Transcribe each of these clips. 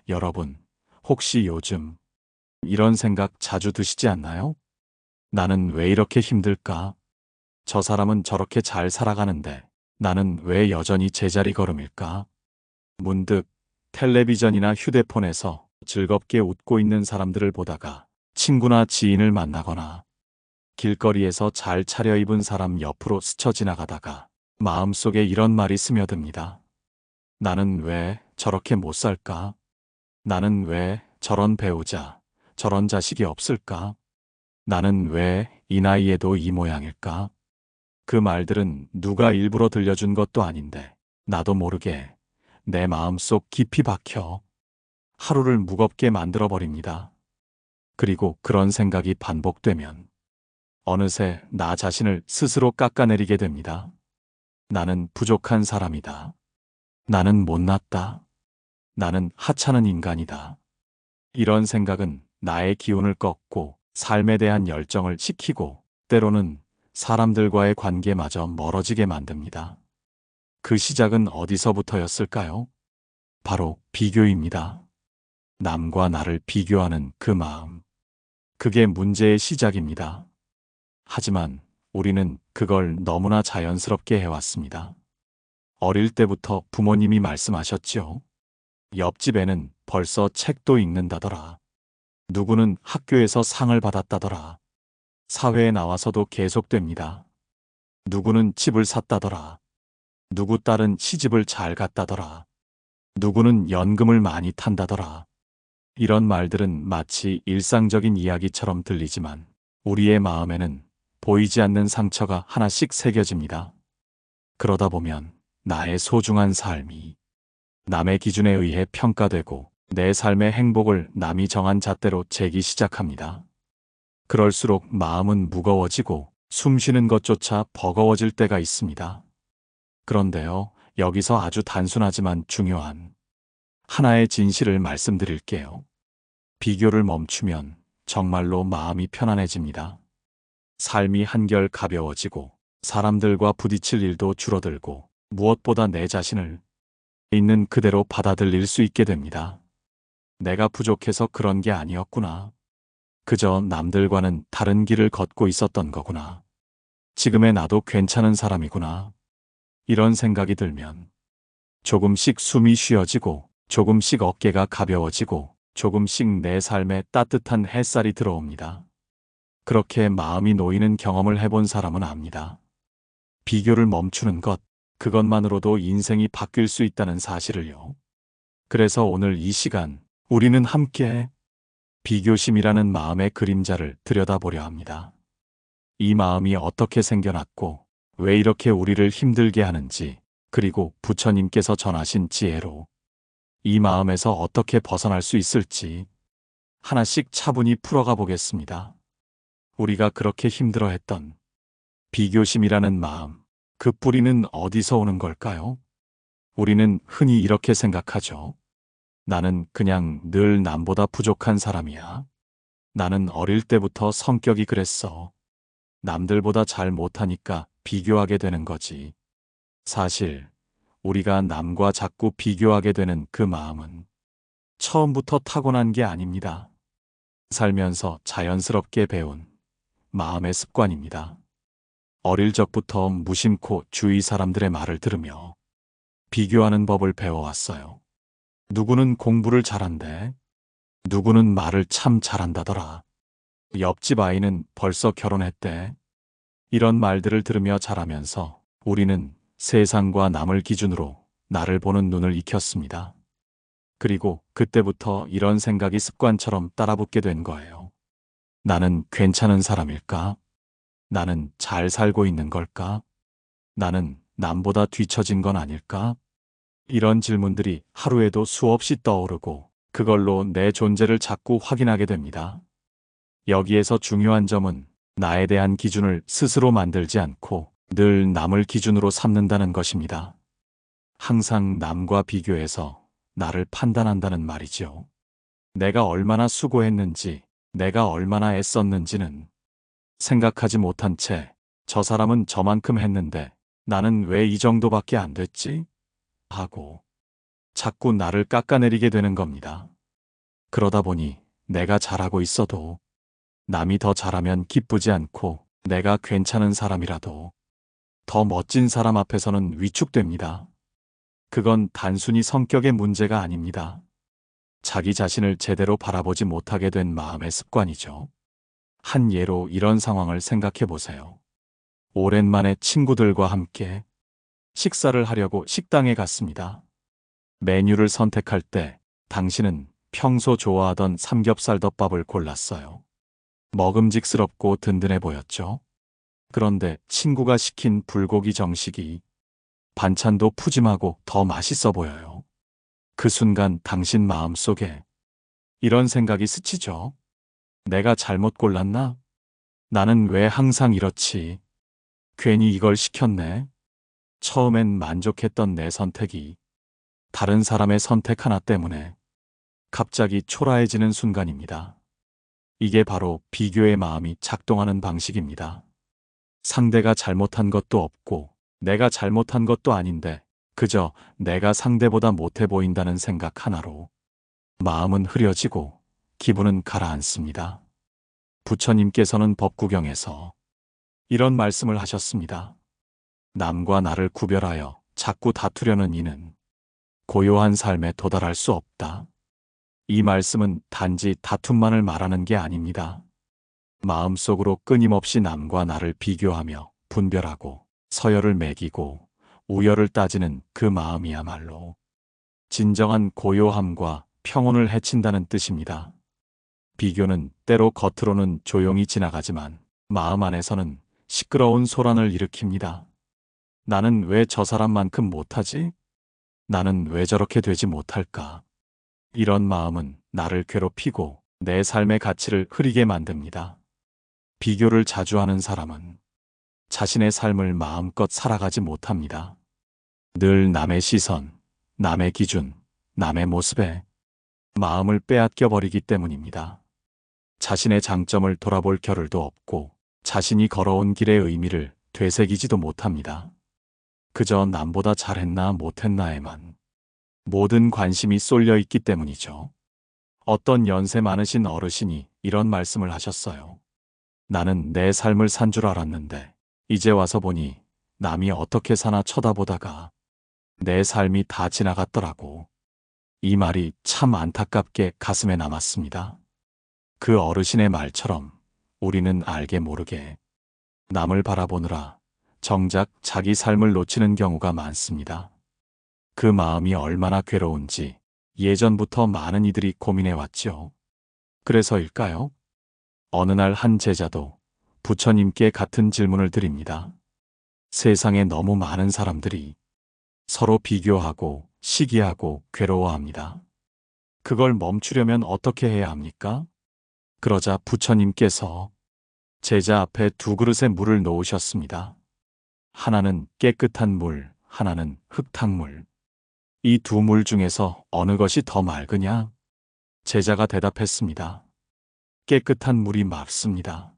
여러분, 혹시 요즘 이런 생각 자주 드시지 않나요? 나는 왜 이렇게 힘들까? 저 사람은 저렇게 잘 살아가는데 나는 왜 여전히 제자리 걸음일까? 문득 텔레비전이나 휴대폰에서 즐겁게 웃고 있는 사람들을 보다가 친구나 지인을 만나거나 길거리에서 잘 차려입은 사람 옆으로 스쳐 지나가다가 마음속에 이런 말이 스며듭니다. 나는 왜 저렇게 못 살까? 나는 왜 저런 배우자, 저런 자식이 없을까? 나는 왜 이 나이에도 이 모양일까? 그 말들은 누가 일부러 들려준 것도 아닌데 나도 모르게 내 마음속 깊이 박혀 하루를 무겁게 만들어버립니다. 그리고 그런 생각이 반복되면 어느새 나 자신을 스스로 깎아내리게 됩니다. 나는 부족한 사람이다. 나는 못났다. 나는 하찮은 인간이다. 이런 생각은 나의 기운을 꺾고 삶에 대한 열정을 식히고 때로는 사람들과의 관계마저 멀어지게 만듭니다. 그 시작은 어디서부터였을까요? 바로 비교입니다. 남과 나를 비교하는 그 마음. 그게 문제의 시작입니다. 하지만 우리는 그걸 너무나 자연스럽게 해왔습니다. 어릴 때부터 부모님이 말씀하셨지요. 옆집에는 벌써 책도 읽는다더라. 누구는 학교에서 상을 받았다더라. 사회에 나와서도 계속됩니다. 누구는 집을 샀다더라. 누구 딸은 시집을 잘 갔다더라. 누구는 연금을 많이 탄다더라. 이런 말들은 마치 일상적인 이야기처럼 들리지만 우리의 마음에는 보이지 않는 상처가 하나씩 새겨집니다. 그러다 보면 나의 소중한 삶이 남의 기준에 의해 평가되고 내 삶의 행복을 남이 정한 잣대로 재기 시작합니다. 그럴수록 마음은 무거워지고 숨쉬는 것조차 버거워질 때가 있습니다. 그런데요, 여기서 아주 단순하지만 중요한 하나의 진실을 말씀드릴게요. 비교를 멈추면 정말로 마음이 편안해집니다. 삶이 한결 가벼워지고 사람들과 부딪힐 일도 줄어들고 무엇보다 내 자신을 있는 그대로 받아들일 수 있게 됩니다. 내가 부족해서 그런 게 아니었구나. 그저 남들과는 다른 길을 걷고 있었던 거구나. 지금의 나도 괜찮은 사람이구나. 이런 생각이 들면 조금씩 숨이 쉬어지고 조금씩 어깨가 가벼워지고 조금씩 내 삶에 따뜻한 햇살이 들어옵니다. 그렇게 마음이 놓이는 경험을 해본 사람은 압니다. 비교를 멈추는 것, 그것만으로도 인생이 바뀔 수 있다는 사실을요. 그래서 오늘 이 시간 우리는 함께 비교심이라는 마음의 그림자를 들여다보려 합니다. 이 마음이 어떻게 생겨났고 왜 이렇게 우리를 힘들게 하는지, 그리고 부처님께서 전하신 지혜로 이 마음에서 어떻게 벗어날 수 있을지 하나씩 차분히 풀어가 보겠습니다. 우리가 그렇게 힘들어했던 비교심이라는 마음, 그 뿌리는 어디서 오는 걸까요? 우리는 흔히 이렇게 생각하죠. 나는 그냥 늘 남보다 부족한 사람이야. 나는 어릴 때부터 성격이 그랬어. 남들보다 잘 못하니까 비교하게 되는 거지. 사실 우리가 남과 자꾸 비교하게 되는 그 마음은 처음부터 타고난 게 아닙니다. 살면서 자연스럽게 배운 마음의 습관입니다. 어릴 적부터 무심코 주위 사람들의 말을 들으며 비교하는 법을 배워왔어요. 누구는 공부를 잘한대. 누구는 말을 참 잘한다더라. 옆집 아이는 벌써 결혼했대. 이런 말들을 들으며 자라면서 우리는 세상과 남을 기준으로 나를 보는 눈을 익혔습니다. 그리고 그때부터 이런 생각이 습관처럼 따라붙게 된 거예요. 나는 괜찮은 사람일까? 나는 잘 살고 있는 걸까? 나는 남보다 뒤처진 건 아닐까? 이런 질문들이 하루에도 수없이 떠오르고 그걸로 내 존재를 자꾸 확인하게 됩니다. 여기에서 중요한 점은 나에 대한 기준을 스스로 만들지 않고 늘 남을 기준으로 삼는다는 것입니다. 항상 남과 비교해서 나를 판단한다는 말이죠. 내가 얼마나 수고했는지, 내가 얼마나 애썼는지는 생각하지 못한 채 저 사람은 저만큼 했는데 나는 왜 이 정도밖에 안 됐지? 하고 자꾸 나를 깎아내리게 되는 겁니다. 그러다 보니 내가 잘하고 있어도 남이 더 잘하면 기쁘지 않고 내가 괜찮은 사람이라도 더 멋진 사람 앞에서는 위축됩니다. 그건 단순히 성격의 문제가 아닙니다. 자기 자신을 제대로 바라보지 못하게 된 마음의 습관이죠. 한 예로 이런 상황을 생각해 보세요. 오랜만에 친구들과 함께 식사를 하려고 식당에 갔습니다. 메뉴를 선택할 때 당신은 평소 좋아하던 삼겹살덮밥을 골랐어요. 먹음직스럽고 든든해 보였죠. 그런데 친구가 시킨 불고기 정식이 반찬도 푸짐하고 더 맛있어 보여요. 그 순간 당신 마음속에 이런 생각이 스치죠. 내가 잘못 골랐나? 나는 왜 항상 이렇지? 괜히 이걸 시켰네. 처음엔 만족했던 내 선택이 다른 사람의 선택 하나 때문에 갑자기 초라해지는 순간입니다. 이게 바로 비교의 마음이 작동하는 방식입니다. 상대가 잘못한 것도 없고 내가 잘못한 것도 아닌데 그저 내가 상대보다 못해 보인다는 생각 하나로 마음은 흐려지고 기분은 가라앉습니다. 부처님께서는 법구경에서 이런 말씀을 하셨습니다. 남과 나를 구별하여 자꾸 다투려는 이는 고요한 삶에 도달할 수 없다. 이 말씀은 단지 다툼만을 말하는 게 아닙니다. 마음속으로 끊임없이 남과 나를 비교하며 분별하고 서열을 매기고 우열을 따지는 그 마음이야말로 진정한 고요함과 평온을 해친다는 뜻입니다. 비교는 때로 겉으로는 조용히 지나가지만 마음 안에서는 시끄러운 소란을 일으킵니다. 나는 왜 저 사람만큼 못하지? 나는 왜 저렇게 되지 못할까? 이런 마음은 나를 괴롭히고 내 삶의 가치를 흐리게 만듭니다. 비교를 자주 하는 사람은 자신의 삶을 마음껏 살아가지 못합니다. 늘 남의 시선, 남의 기준, 남의 모습에 마음을 빼앗겨 버리기 때문입니다. 자신의 장점을 돌아볼 겨를도 없고 자신이 걸어온 길의 의미를 되새기지도 못합니다. 그저 남보다 잘했나 못했나에만 모든 관심이 쏠려 있기 때문이죠. 어떤 연세 많으신 어르신이 이런 말씀을 하셨어요. 나는 내 삶을 산 줄 알았는데 이제 와서 보니 남이 어떻게 사나 쳐다보다가 내 삶이 다 지나갔더라고. 이 말이 참 안타깝게 가슴에 남았습니다. 그 어르신의 말처럼 우리는 알게 모르게 남을 바라보느라 정작 자기 삶을 놓치는 경우가 많습니다. 그 마음이 얼마나 괴로운지 예전부터 많은 이들이 고민해왔죠. 그래서일까요? 어느 날 한 제자도 부처님께 같은 질문을 드립니다. 세상에 너무 많은 사람들이 서로 비교하고 시기하고 괴로워합니다. 그걸 멈추려면 어떻게 해야 합니까? 그러자 부처님께서 제자 앞에 두 그릇의 물을 놓으셨습니다. 하나는 깨끗한 물, 하나는 흙탕물. 이 두 물 중에서 어느 것이 더 맑으냐? 제자가 대답했습니다. 깨끗한 물이 맑습니다.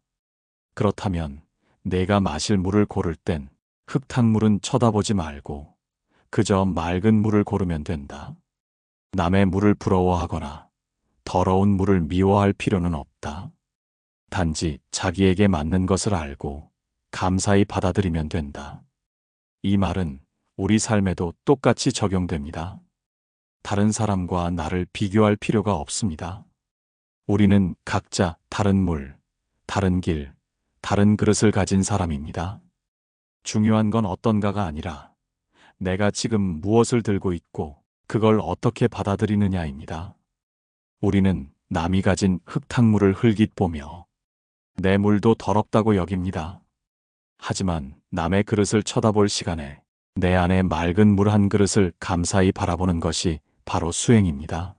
그렇다면 내가 마실 물을 고를 땐 흙탕물은 쳐다보지 말고 그저 맑은 물을 고르면 된다. 남의 물을 부러워하거나 더러운 물을 미워할 필요는 없다. 단지 자기에게 맞는 것을 알고 감사히 받아들이면 된다. 이 말은 우리 삶에도 똑같이 적용됩니다. 다른 사람과 나를 비교할 필요가 없습니다. 우리는 각자 다른 물, 다른 길, 다른 그릇을 가진 사람입니다. 중요한 건 어떤가가 아니라 내가 지금 무엇을 들고 있고 그걸 어떻게 받아들이느냐입니다. 우리는 남이 가진 흙탕물을 흘깃 보며 내 물도 더럽다고 여깁니다. 하지만 남의 그릇을 쳐다볼 시간에 내 안에 맑은 물 한 그릇을 감사히 바라보는 것이 바로 수행입니다.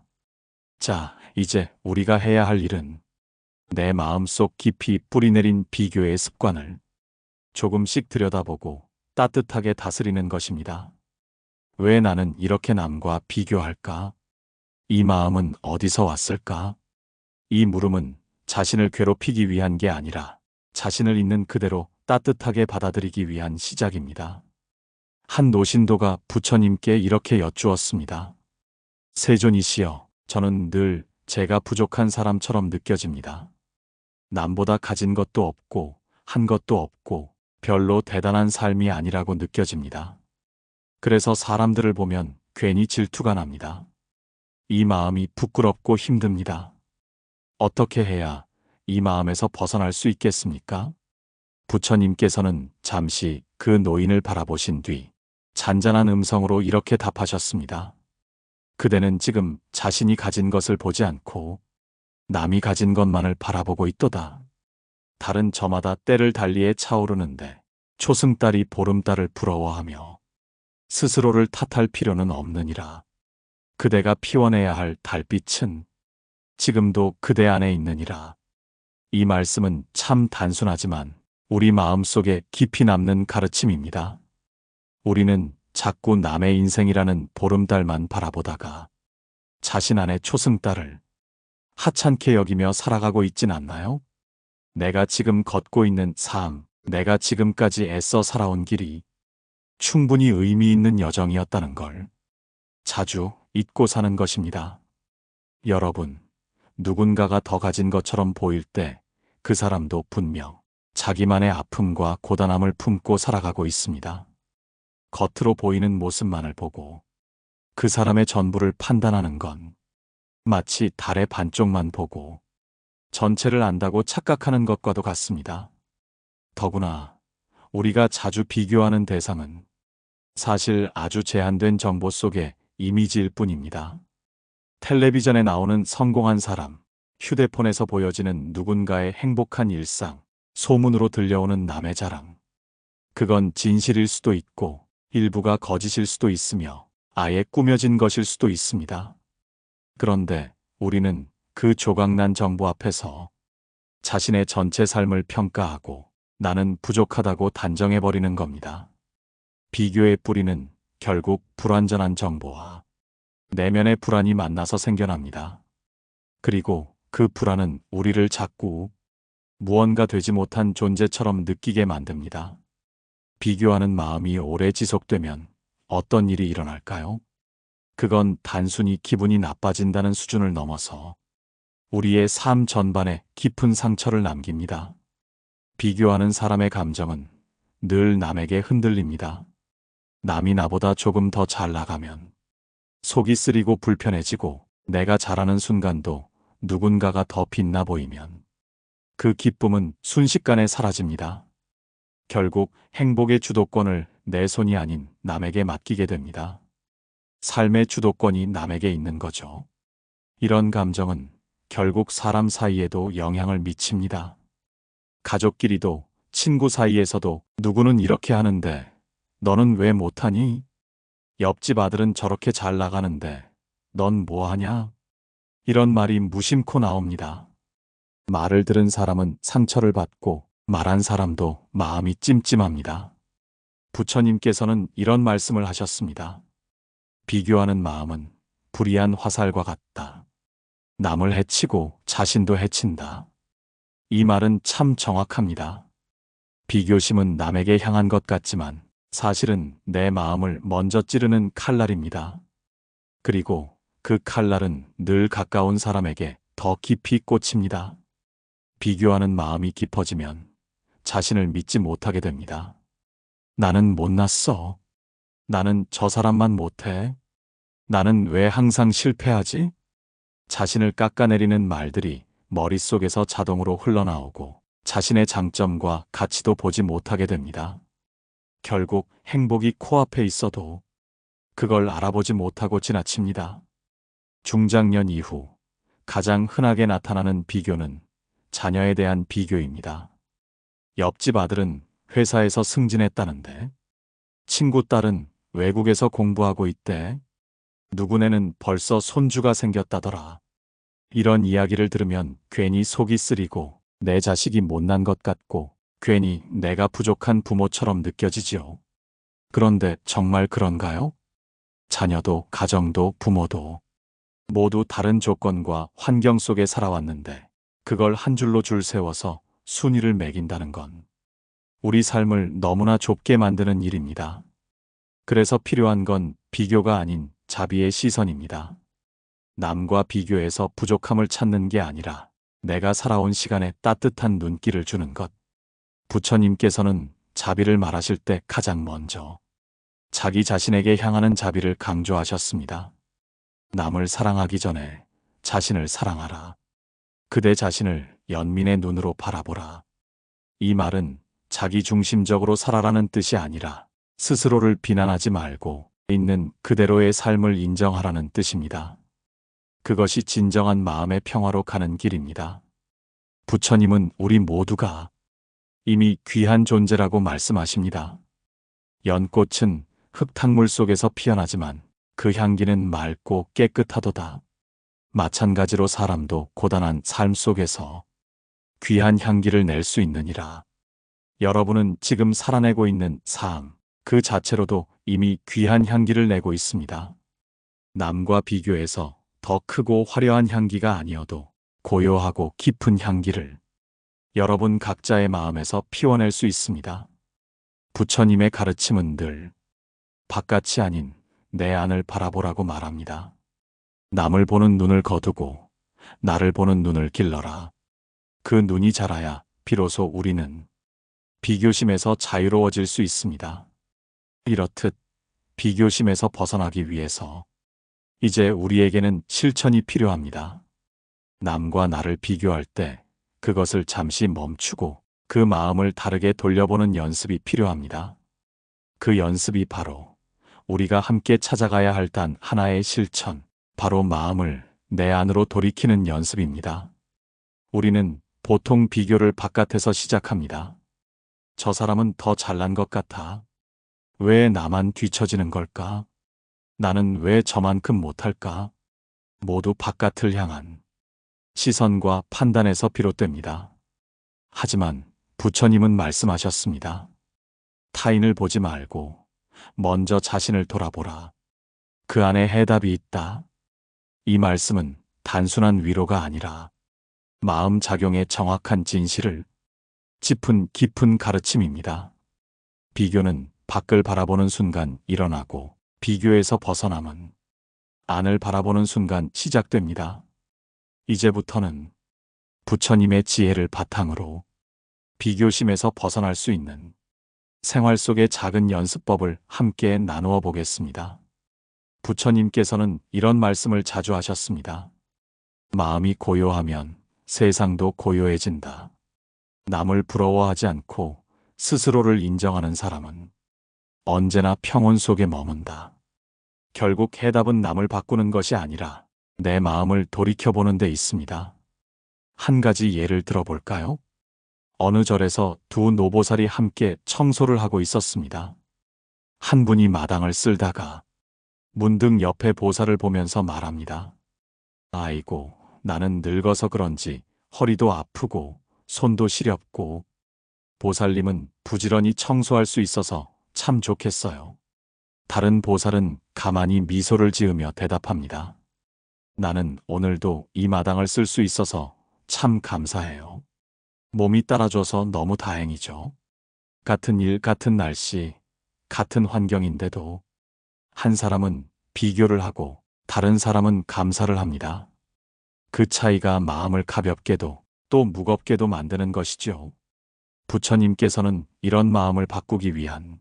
자, 이제 우리가 해야 할 일은 내 마음속 깊이 뿌리내린 비교의 습관을 조금씩 들여다보고 따뜻하게 다스리는 것입니다. 왜 나는 이렇게 남과 비교할까? 이 마음은 어디서 왔을까? 이 물음은 자신을 괴롭히기 위한 게 아니라 자신을 있는 그대로 따뜻하게 받아들이기 위한 시작입니다. 한 노신도가 부처님께 이렇게 여쭈었습니다. 세존이시여, 저는 늘 제가 부족한 사람처럼 느껴집니다. 남보다 가진 것도 없고 한 것도 없고 별로 대단한 삶이 아니라고 느껴집니다. 그래서 사람들을 보면 괜히 질투가 납니다. 이 마음이 부끄럽고 힘듭니다. 어떻게 해야 이 마음에서 벗어날 수 있겠습니까? 부처님께서는 잠시 그 노인을 바라보신 뒤 잔잔한 음성으로 이렇게 답하셨습니다. 그대는 지금 자신이 가진 것을 보지 않고 남이 가진 것만을 바라보고 있도다. 달은 저마다 때를 달리에 차오르는데 초승달이 보름달을 부러워하며 스스로를 탓할 필요는 없느니라. 그대가 피워내야 할 달빛은 지금도 그대 안에 있느니라. 이 말씀은 참 단순하지만 우리 마음속에 깊이 남는 가르침입니다. 우리는 자꾸 남의 인생이라는 보름달만 바라보다가 자신 안의 초승달을 하찮게 여기며 살아가고 있진 않나요? 내가 지금 걷고 있는 삶, 내가 지금까지 애써 살아온 길이 충분히 의미 있는 여정이었다는 걸 자주 잊고 사는 것입니다. 여러분, 누군가가 더 가진 것처럼 보일 때 그 사람도 분명 자기만의 아픔과 고단함을 품고 살아가고 있습니다. 겉으로 보이는 모습만을 보고 그 사람의 전부를 판단하는 건 마치 달의 반쪽만 보고 전체를 안다고 착각하는 것과도 같습니다. 더구나 우리가 자주 비교하는 대상은 사실 아주 제한된 정보 속의 이미지일 뿐입니다. 텔레비전에 나오는 성공한 사람, 휴대폰에서 보여지는 누군가의 행복한 일상, 소문으로 들려오는 남의 자랑. 그건 진실일 수도 있고 일부가 거짓일 수도 있으며 아예 꾸며진 것일 수도 있습니다. 그런데 우리는 그 조각난 정보 앞에서 자신의 전체 삶을 평가하고 나는 부족하다고 단정해버리는 겁니다. 비교의 뿌리는 결국 불완전한 정보와 내면의 불안이 만나서 생겨납니다. 그리고 그 불안은 우리를 자꾸 무언가 되지 못한 존재처럼 느끼게 만듭니다. 비교하는 마음이 오래 지속되면 어떤 일이 일어날까요? 그건 단순히 기분이 나빠진다는 수준을 넘어서 우리의 삶 전반에 깊은 상처를 남깁니다. 비교하는 사람의 감정은 늘 남에게 흔들립니다. 남이 나보다 조금 더 잘 나가면 속이 쓰리고 불편해지고 내가 잘하는 순간도 누군가가 더 빛나 보이면 그 기쁨은 순식간에 사라집니다. 결국 행복의 주도권을 내 손이 아닌 남에게 맡기게 됩니다. 삶의 주도권이 남에게 있는 거죠. 이런 감정은 결국 사람 사이에도 영향을 미칩니다. 가족끼리도 친구 사이에서도 누구는 이렇게 하는데 너는 왜 못하니? 옆집 아들은 저렇게 잘 나가는데 넌 뭐하냐? 이런 말이 무심코 나옵니다. 말을 들은 사람은 상처를 받고 말한 사람도 마음이 찜찜합니다. 부처님께서는 이런 말씀을 하셨습니다. 비교하는 마음은 불의한 화살과 같다. 남을 해치고 자신도 해친다. 이 말은 참 정확합니다. 비교심은 남에게 향한 것 같지만 사실은 내 마음을 먼저 찌르는 칼날입니다. 그리고 그 칼날은 늘 가까운 사람에게 더 깊이 꽂힙니다. 비교하는 마음이 깊어지면 자신을 믿지 못하게 됩니다. 나는 못났어. 나는 저 사람만 못해. 나는 왜 항상 실패하지? 자신을 깎아내리는 말들이 머릿속에서 자동으로 흘러나오고 자신의 장점과 가치도 보지 못하게 됩니다. 결국 행복이 코앞에 있어도 그걸 알아보지 못하고 지나칩니다. 중장년 이후 가장 흔하게 나타나는 비교는 자녀에 대한 비교입니다. 옆집 아들은 회사에서 승진했다는데 친구 딸은 외국에서 공부하고 있대. 누구네는 벌써 손주가 생겼다더라. 이런 이야기를 들으면 괜히 속이 쓰리고 내 자식이 못난 것 같고 괜히 내가 부족한 부모처럼 느껴지지요. 그런데 정말 그런가요? 자녀도 가정도 부모도 모두 다른 조건과 환경 속에 살아왔는데 그걸 한 줄로 줄 세워서 순위를 매긴다는 건 우리 삶을 너무나 좁게 만드는 일입니다. 그래서 필요한 건 비교가 아닌 자비의 시선입니다. 남과 비교해서 부족함을 찾는 게 아니라 내가 살아온 시간에 따뜻한 눈길을 주는 것. 부처님께서는 자비를 말하실 때 가장 먼저 자기 자신에게 향하는 자비를 강조하셨습니다. 남을 사랑하기 전에 자신을 사랑하라. 그대 자신을 연민의 눈으로 바라보라. 이 말은 자기 중심적으로 살아라는 뜻이 아니라 스스로를 비난하지 말고 있는 그대로의 삶을 인정하라는 뜻입니다. 그것이 진정한 마음의 평화로 가는 길입니다. 부처님은 우리 모두가 이미 귀한 존재라고 말씀하십니다. 연꽃은 흙탕물 속에서 피어나지만 그 향기는 맑고 깨끗하도다. 마찬가지로 사람도 고단한 삶 속에서 귀한 향기를 낼 수 있느니라. 여러분은 지금 살아내고 있는 삶, 그 자체로도 이미 귀한 향기를 내고 있습니다. 남과 비교해서 더 크고 화려한 향기가 아니어도 고요하고 깊은 향기를 여러분 각자의 마음에서 피워낼 수 있습니다. 부처님의 가르침은 늘 바깥이 아닌 내 안을 바라보라고 말합니다. 남을 보는 눈을 거두고 나를 보는 눈을 길러라. 그 눈이 자라야 비로소 우리는 비교심에서 자유로워질 수 있습니다. 이렇듯 비교심에서 벗어나기 위해서 이제 우리에게는 실천이 필요합니다. 남과 나를 비교할 때 그것을 잠시 멈추고 그 마음을 다르게 돌려보는 연습이 필요합니다. 그 연습이 바로 우리가 함께 찾아가야 할 단 하나의 실천, 바로 마음을 내 안으로 돌이키는 연습입니다. 우리는 보통 비교를 바깥에서 시작합니다. 저 사람은 더 잘난 것 같아. 왜 나만 뒤처지는 걸까? 나는 왜 저만큼 못할까? 모두 바깥을 향한 시선과 판단에서 비롯됩니다. 하지만 부처님은 말씀하셨습니다. 타인을 보지 말고 먼저 자신을 돌아보라. 그 안에 해답이 있다. 이 말씀은 단순한 위로가 아니라 마음 작용의 정확한 진실을 짚은 깊은 가르침입니다. 비교는 밖을 바라보는 순간 일어나고 비교에서 벗어남은 안을 바라보는 순간 시작됩니다. 이제부터는 부처님의 지혜를 바탕으로 비교심에서 벗어날 수 있는 생활 속의 작은 연습법을 함께 나누어 보겠습니다. 부처님께서는 이런 말씀을 자주 하셨습니다. 마음이 고요하면 세상도 고요해진다. 남을 부러워하지 않고 스스로를 인정하는 사람은 언제나 평온 속에 머문다. 결국 해답은 남을 바꾸는 것이 아니라 내 마음을 돌이켜보는 데 있습니다. 한 가지 예를 들어볼까요? 어느 절에서 두 노보살이 함께 청소를 하고 있었습니다. 한 분이 마당을 쓸다가 문득 옆에 보살을 보면서 말합니다. 아이고, 나는 늙어서 그런지 허리도 아프고 손도 시렵고 보살님은 부지런히 청소할 수 있어서 참 좋겠어요. 다른 보살은 가만히 미소를 지으며 대답합니다. 나는 오늘도 이 마당을 쓸 수 있어서 참 감사해요. 몸이 따라줘서 너무 다행이죠. 같은 일, 같은 날씨, 같은 환경인데도 한 사람은 비교를 하고 다른 사람은 감사를 합니다. 그 차이가 마음을 가볍게도 또 무겁게도 만드는 것이죠. 부처님께서는 이런 마음을 바꾸기 위한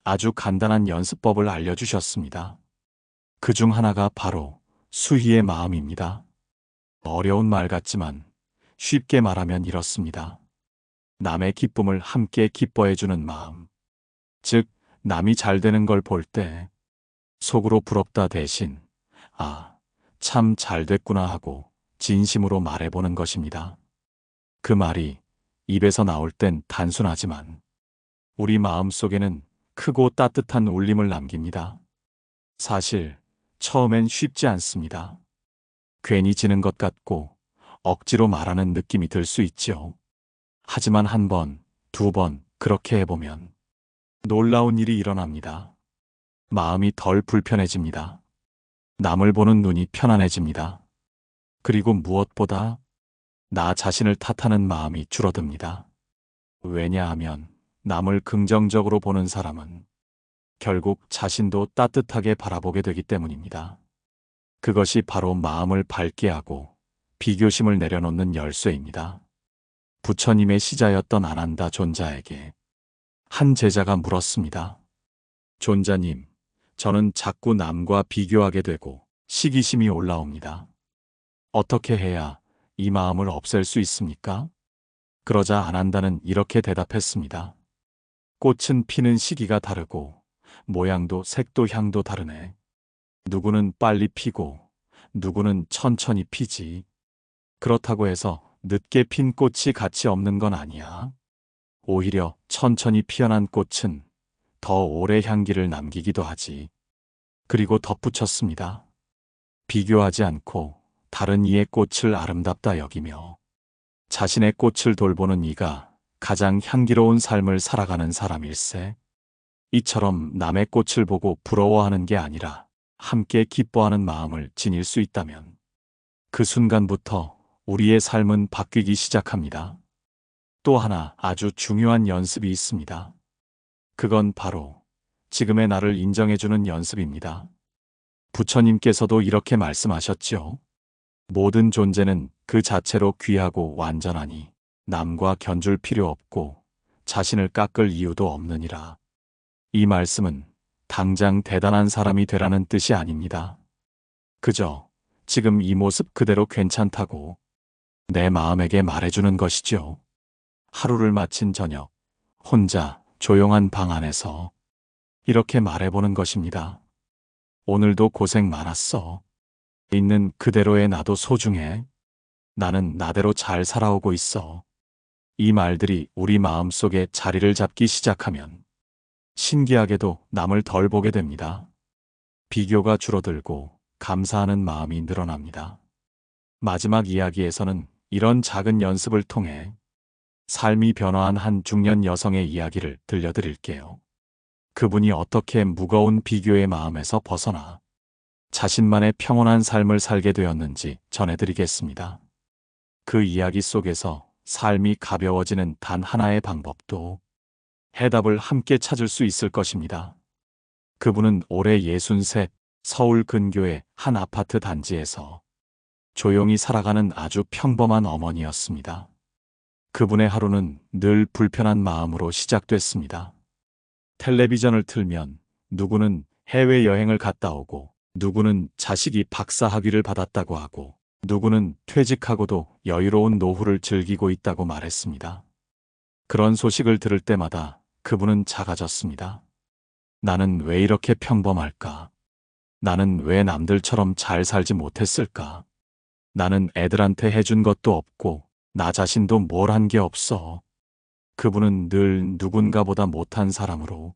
아주 간단한 연습법을 알려주셨습니다. 그 중 하나가 바로 수희의 마음입니다. 어려운 말 같지만 쉽게 말하면 이렇습니다. 남의 기쁨을 함께 기뻐해주는 마음. 즉, 남이 잘 되는 걸 볼 때 속으로 부럽다 대신 아, 참 잘 됐구나 하고 진심으로 말해보는 것입니다. 그 말이 입에서 나올 땐 단순하지만 우리 마음 속에는 크고 따뜻한 울림을 남깁니다. 사실 처음엔 쉽지 않습니다. 괜히 지는 것 같고 억지로 말하는 느낌이 들 수 있지요. 하지만 한 번, 두 번 그렇게 해보면 놀라운 일이 일어납니다. 마음이 덜 불편해집니다. 남을 보는 눈이 편안해집니다. 그리고 무엇보다 나 자신을 탓하는 마음이 줄어듭니다. 왜냐하면 남을 긍정적으로 보는 사람은 결국 자신도 따뜻하게 바라보게 되기 때문입니다. 그것이 바로 마음을 밝게 하고 비교심을 내려놓는 열쇠입니다. 부처님의 시자였던 아난다 존자에게 한 제자가 물었습니다. 존자님, 저는 자꾸 남과 비교하게 되고 시기심이 올라옵니다. 어떻게 해야 이 마음을 없앨 수 있습니까? 그러자 아난다는 이렇게 대답했습니다. 꽃은 피는 시기가 다르고 모양도 색도 향도 다르네. 누구는 빨리 피고 누구는 천천히 피지. 그렇다고 해서 늦게 핀 꽃이 가치 없는 건 아니야. 오히려 천천히 피어난 꽃은 더 오래 향기를 남기기도 하지. 그리고 덧붙였습니다. 비교하지 않고 다른 이의 꽃을 아름답다 여기며 자신의 꽃을 돌보는 이가 가장 향기로운 삶을 살아가는 사람일세. 이처럼 남의 꽃을 보고 부러워하는 게 아니라 함께 기뻐하는 마음을 지닐 수 있다면 그 순간부터 우리의 삶은 바뀌기 시작합니다. 또 하나 아주 중요한 연습이 있습니다. 그건 바로 지금의 나를 인정해주는 연습입니다. 부처님께서도 이렇게 말씀하셨죠. 모든 존재는 그 자체로 귀하고 완전하니 남과 견줄 필요 없고 자신을 깎을 이유도 없느니라. 이 말씀은 당장 대단한 사람이 되라는 뜻이 아닙니다. 그저 지금 이 모습 그대로 괜찮다고 내 마음에게 말해주는 것이죠. 하루를 마친 저녁, 혼자 조용한 방 안에서 이렇게 말해보는 것입니다. 오늘도 고생 많았어. 있는 그대로의 나도 소중해. 나는 나대로 잘 살아오고 있어. 이 말들이 우리 마음속에 자리를 잡기 시작하면 신기하게도 남을 덜 보게 됩니다. 비교가 줄어들고 감사하는 마음이 늘어납니다. 마지막 이야기에서는 이런 작은 연습을 통해 삶이 변화한 한 중년 여성의 이야기를 들려드릴게요. 그분이 어떻게 무거운 비교의 마음에서 벗어나 자신만의 평온한 삶을 살게 되었는지 전해드리겠습니다. 그 이야기 속에서 삶이 가벼워지는 단 하나의 방법도 해답을 함께 찾을 수 있을 것입니다. 그분은 올해 63, 서울 근교의 한 아파트 단지에서 조용히 살아가는 아주 평범한 어머니였습니다. 그분의 하루는 늘 불편한 마음으로 시작됐습니다. 텔레비전을 틀면 누구는 해외여행을 갔다 오고 누구는 자식이 박사학위를 받았다고 하고 누구는 퇴직하고도 여유로운 노후를 즐기고 있다고 말했습니다. 그런 소식을 들을 때마다 그분은 작아졌습니다. 나는 왜 이렇게 평범할까? 나는 왜 남들처럼 잘 살지 못했을까? 나는 애들한테 해준 것도 없고 나 자신도 뭘 한 게 없어. 그분은 늘 누군가보다 못한 사람으로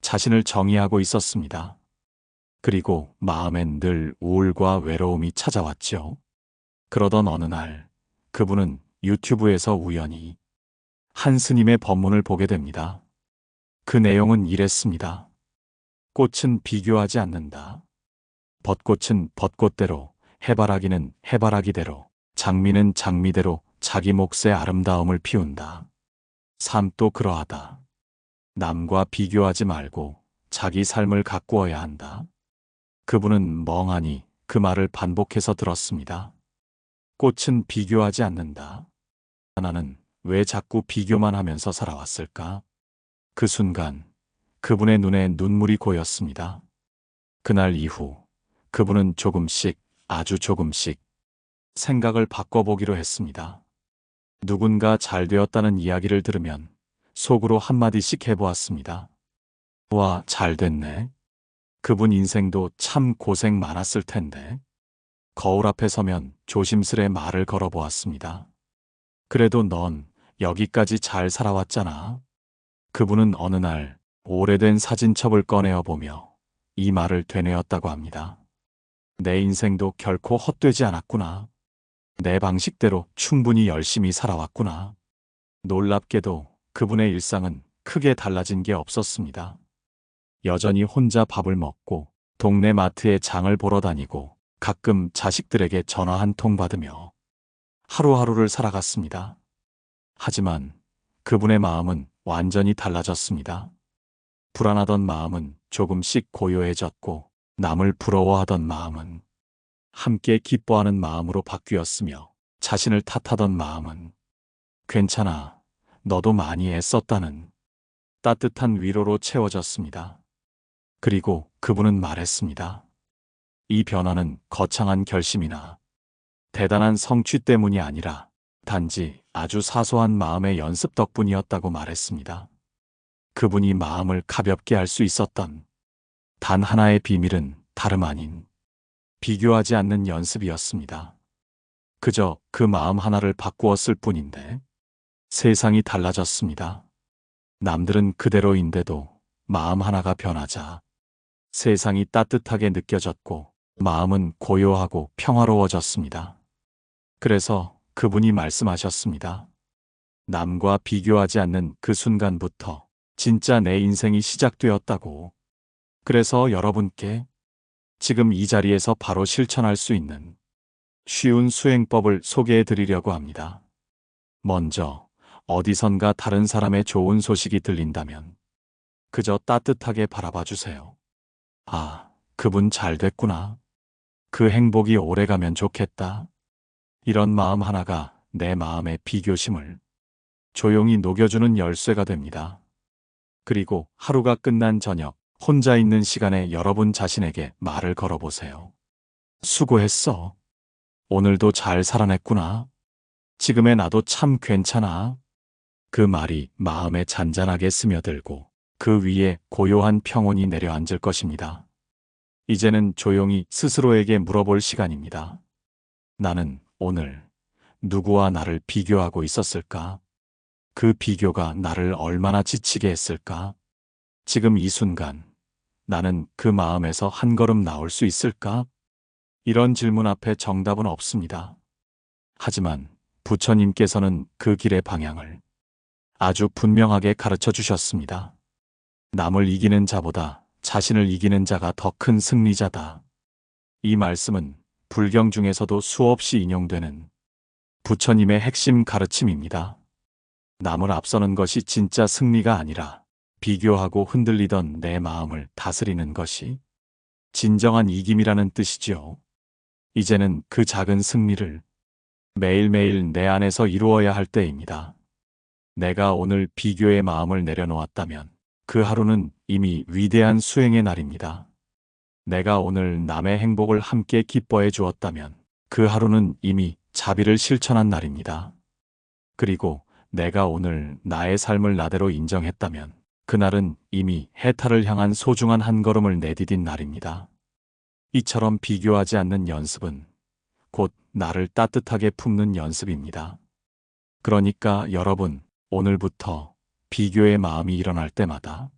자신을 정의하고 있었습니다. 그리고 마음엔 늘 우울과 외로움이 찾아왔죠. 그러던 어느 날 그분은 유튜브에서 우연히 한 스님의 법문을 보게 됩니다. 그 내용은 이랬습니다. 꽃은 비교하지 않는다. 벚꽃은 벚꽃대로, 해바라기는 해바라기대로, 장미는 장미대로 자기 몫의 아름다움을 피운다. 삶도 그러하다. 남과 비교하지 말고 자기 삶을 가꾸어야 한다. 그분은 멍하니 그 말을 반복해서 들었습니다. 꽃은 비교하지 않는다. 나는 왜 자꾸 비교만 하면서 살아왔을까? 그 순간 그분의 눈에 눈물이 고였습니다. 그날 이후 그분은 조금씩, 아주 조금씩 생각을 바꿔보기로 했습니다. 누군가 잘 되었다는 이야기를 들으면 속으로 한마디씩 해보았습니다. 와, 잘 됐네. 그분 인생도 참 고생 많았을 텐데. 거울 앞에 서면 조심스레 말을 걸어보았습니다. 그래도 넌 여기까지 잘 살아왔잖아. 그분은 어느 날 오래된 사진첩을 꺼내어 보며 이 말을 되뇌었다고 합니다. 내 인생도 결코 헛되지 않았구나. 내 방식대로 충분히 열심히 살아왔구나. 놀랍게도 그분의 일상은 크게 달라진 게 없었습니다. 여전히 혼자 밥을 먹고 동네 마트에 장을 보러 다니고 가끔 자식들에게 전화 한 통 받으며 하루하루를 살아갔습니다. 하지만 그분의 마음은 완전히 달라졌습니다. 불안하던 마음은 조금씩 고요해졌고 남을 부러워하던 마음은 함께 기뻐하는 마음으로 바뀌었으며 자신을 탓하던 마음은 괜찮아, 너도 많이 애썼다는 따뜻한 위로로 채워졌습니다. 그리고 그분은 말했습니다. 이 변화는 거창한 결심이나 대단한 성취 때문이 아니라 단지 아주 사소한 마음의 연습 덕분이었다고 말했습니다. 그분이 마음을 가볍게 할 수 있었던 단 하나의 비밀은 다름 아닌 비교하지 않는 연습이었습니다. 그저 그 마음 하나를 바꾸었을 뿐인데 세상이 달라졌습니다. 남들은 그대로인데도 마음 하나가 변하자 세상이 따뜻하게 느껴졌고 마음은 고요하고 평화로워졌습니다. 그래서 그분이 말씀하셨습니다. 남과 비교하지 않는 그 순간부터 진짜 내 인생이 시작되었다고. 그래서 여러분께 지금 이 자리에서 바로 실천할 수 있는 쉬운 수행법을 소개해 드리려고 합니다. 먼저 어디선가 다른 사람의 좋은 소식이 들린다면 그저 따뜻하게 바라봐 주세요. 아, 그분 잘 됐구나. 그 행복이 오래가면 좋겠다. 이런 마음 하나가 내 마음의 비교심을 조용히 녹여주는 열쇠가 됩니다. 그리고 하루가 끝난 저녁, 혼자 있는 시간에 여러분 자신에게 말을 걸어보세요. 수고했어. 오늘도 잘 살아냈구나. 지금의 나도 참 괜찮아. 그 말이 마음에 잔잔하게 스며들고 그 위에 고요한 평온이 내려앉을 것입니다. 이제는 조용히 스스로에게 물어볼 시간입니다. 나는 오늘 누구와 나를 비교하고 있었을까? 그 비교가 나를 얼마나 지치게 했을까? 지금 이 순간 나는 그 마음에서 한 걸음 나올 수 있을까? 이런 질문 앞에 정답은 없습니다. 하지만 부처님께서는 그 길의 방향을 아주 분명하게 가르쳐 주셨습니다. 남을 이기는 자보다 자신을 이기는 자가 더 큰 승리자다. 이 말씀은 불경 중에서도 수없이 인용되는 부처님의 핵심 가르침입니다. 남을 앞서는 것이 진짜 승리가 아니라 비교하고 흔들리던 내 마음을 다스리는 것이 진정한 이김이라는 뜻이지요. 이제는 그 작은 승리를 매일매일 내 안에서 이루어야 할 때입니다. 내가 오늘 비교의 마음을 내려놓았다면 그 하루는 이미 위대한 수행의 날입니다. 내가 오늘 남의 행복을 함께 기뻐해 주었다면 그 하루는 이미 자비를 실천한 날입니다. 그리고 내가 오늘 나의 삶을 나대로 인정했다면 그날은 이미 해탈을 향한 소중한 한 걸음을 내디딘 날입니다. 이처럼 비교하지 않는 연습은 곧 나를 따뜻하게 품는 연습입니다. 그러니까 여러분, 오늘부터 비교의 마음이 일어날 때마다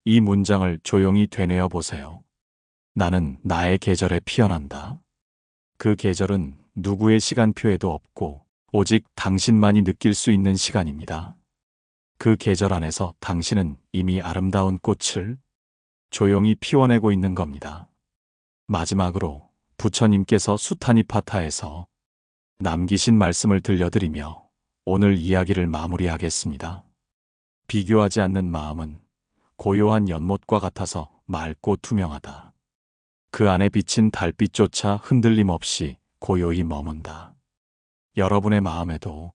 이 문장을 조용히 되뇌어 보세요. 나는 나의 계절에 피어난다. 그 계절은 누구의 시간표에도 없고 오직 당신만이 느낄 수 있는 시간입니다. 그 계절 안에서 당신은 이미 아름다운 꽃을 조용히 피워내고 있는 겁니다. 마지막으로 부처님께서 수타니파타에서 남기신 말씀을 들려드리며 오늘 이야기를 마무리하겠습니다. 비교하지 않는 마음은 고요한 연못과 같아서 맑고 투명하다. 그 안에 비친 달빛조차 흔들림 없이 고요히 머문다. 여러분의 마음에도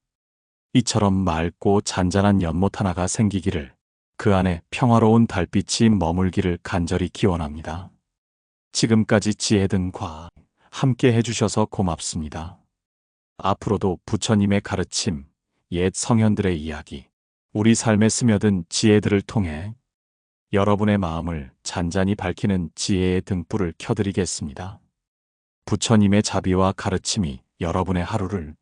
이처럼 맑고 잔잔한 연못 하나가 생기기를, 그 안에 평화로운 달빛이 머물기를 간절히 기원합니다. 지금까지 지혜등과 함께 해주셔서 고맙습니다. 앞으로도 부처님의 가르침, 옛 성현들의 이야기, 우리 삶에 스며든 지혜들을 통해 여러분의 마음을 잔잔히 밝히는 지혜의 등불을 켜드리겠습니다. 부처님의 자비와 가르침이 여러분의 하루를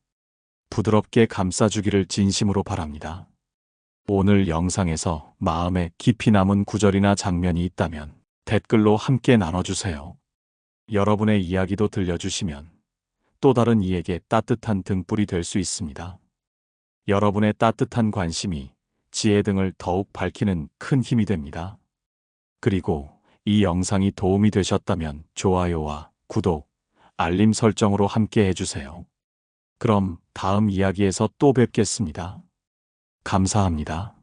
부드럽게 감싸주기를 진심으로 바랍니다. 오늘 영상에서 마음에 깊이 남은 구절이나 장면이 있다면 댓글로 함께 나눠주세요. 여러분의 이야기도 들려주시면 또 다른 이에게 따뜻한 등불이 될 수 있습니다. 여러분의 따뜻한 관심이 지혜 등을 더욱 밝히는 큰 힘이 됩니다. 그리고 이 영상이 도움이 되셨다면 좋아요와 구독, 알림 설정으로 함께 해주세요. 그럼 다음 이야기에서 또 뵙겠습니다. 감사합니다.